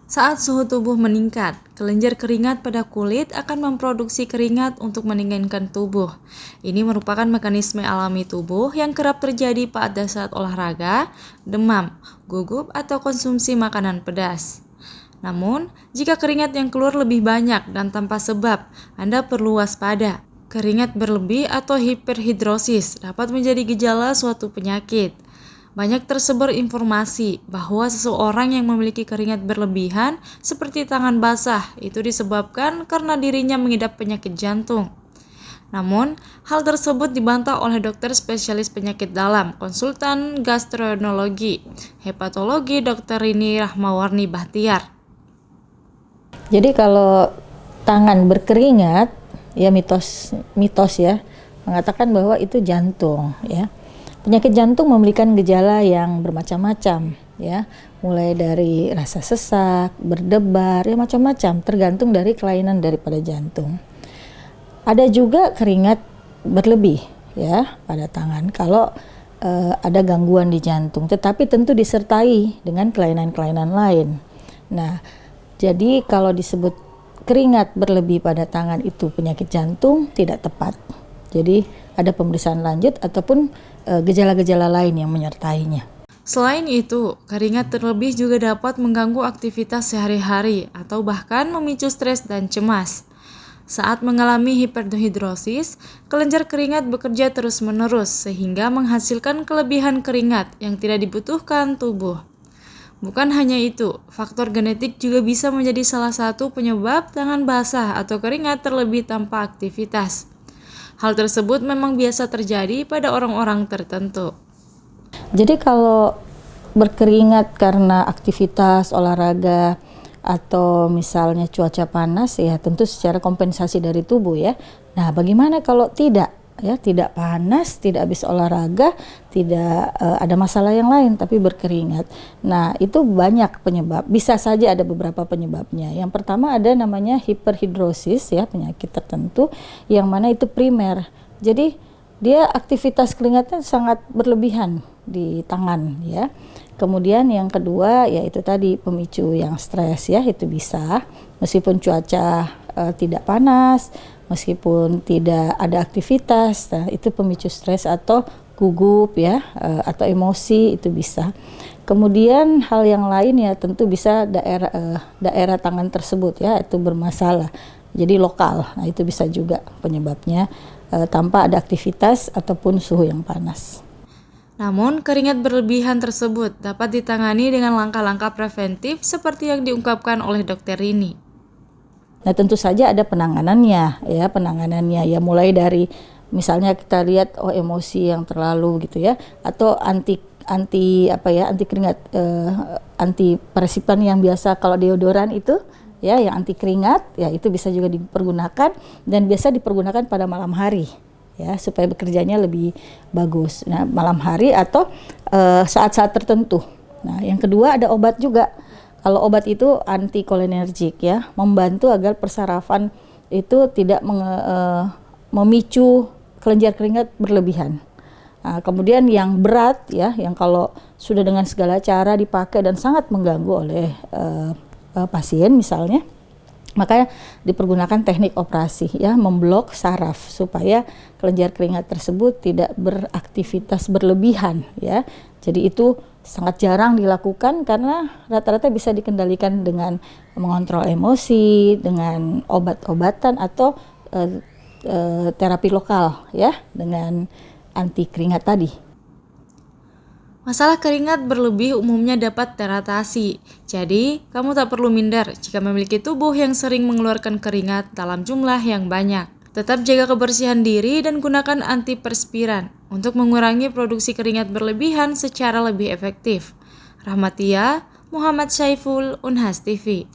Saat suhu tubuh meningkat, kelenjar keringat pada kulit akan memproduksi keringat untuk mendinginkan tubuh. Ini merupakan mekanisme alami tubuh yang kerap terjadi pada saat olahraga, demam, gugup, atau konsumsi makanan pedas. Namun, jika keringat yang keluar lebih banyak dan tanpa sebab, Anda perlu waspada. Keringat berlebih atau hiperhidrosis dapat menjadi gejala suatu penyakit. Banyak tersebar informasi bahwa seseorang yang memiliki keringat berlebihan seperti tangan basah itu disebabkan karena dirinya mengidap penyakit jantung. Namun, hal tersebut dibantah oleh dokter spesialis penyakit dalam, konsultan gastroenterologi, hepatologi Dr. Rini Rahmawarni Bahtiar. Jadi kalau tangan berkeringat, ya mitos ya, mengatakan bahwa itu jantung ya. Penyakit jantung memberikan gejala yang bermacam-macam ya, mulai dari rasa sesak, berdebar, ya macam-macam tergantung dari kelainan daripada jantung. Ada juga keringat berlebih ya pada tangan kalau ada gangguan di jantung, tetapi tentu disertai dengan kelainan-kelainan lain. Nah, jadi kalau disebut keringat berlebih pada tangan itu penyakit jantung tidak tepat. Jadi ada pemeriksaan lanjut ataupun gejala-gejala lain yang menyertainya. Selain itu, keringat terlebih juga dapat mengganggu aktivitas sehari-hari atau bahkan memicu stres dan cemas. Saat mengalami hiperhidrosis, kelenjar keringat bekerja terus-menerus sehingga menghasilkan kelebihan keringat yang tidak dibutuhkan tubuh. Bukan hanya itu, faktor genetik juga bisa menjadi salah satu penyebab tangan basah atau keringat terlebih tanpa aktivitas. Hal tersebut memang biasa terjadi pada orang-orang tertentu. Jadi kalau berkeringat karena aktivitas olahraga atau misalnya cuaca panas ya tentu secara kompensasi dari tubuh ya. Nah, bagaimana kalau tidak? Ya, tidak panas, tidak habis olahraga, tidak ada masalah yang lain tapi berkeringat. Nah, itu banyak penyebab. Bisa saja ada beberapa penyebabnya. Yang pertama ada namanya hiperhidrosis ya, penyakit tertentu yang mana itu primer. Jadi dia aktivitas keringatnya sangat berlebihan di tangan ya. Kemudian yang kedua yaitu tadi pemicu yang stres ya, itu bisa meskipun cuaca tidak panas, meskipun tidak ada aktivitas, nah itu pemicu stres atau gugup ya, atau emosi itu bisa. Kemudian hal yang lain ya tentu bisa daerah tangan tersebut ya itu bermasalah, jadi lokal. Nah itu bisa juga penyebabnya tanpa ada aktivitas ataupun suhu yang panas. Namun, keringat berlebihan tersebut dapat ditangani dengan langkah-langkah preventif seperti yang diungkapkan oleh Dr. Rini. Nah tentu saja ada penanganannya ya mulai dari misalnya kita lihat emosi yang terlalu gitu ya, atau anti keringat, anti peresipan yang biasa kalau deodoran itu ya yang anti keringat ya itu bisa juga dipergunakan dan biasa dipergunakan pada malam hari ya supaya bekerjanya lebih bagus. Nah malam hari atau saat-saat tertentu. Nah yang kedua ada obat juga. Kalau obat itu antikolinergik ya, membantu agar persarafan itu tidak memicu kelenjar keringat berlebihan. Nah, kemudian yang berat ya, yang kalau sudah dengan segala cara dipakai dan sangat mengganggu oleh pasien misalnya, makanya dipergunakan teknik operasi ya, memblok saraf supaya kelenjar keringat tersebut tidak beraktivitas berlebihan ya. Jadi itu sangat jarang dilakukan karena rata-rata bisa dikendalikan dengan mengontrol emosi, dengan obat-obatan atau terapi lokal ya dengan anti keringat tadi. Masalah keringat berlebih umumnya dapat teratasi. Jadi, kamu tak perlu minder jika memiliki tubuh yang sering mengeluarkan keringat dalam jumlah yang banyak. Tetap jaga kebersihan diri dan gunakan antiperspiran untuk mengurangi produksi keringat berlebihan secara lebih efektif. Rahmatia, Muhammad Syaiful, Unhas TV.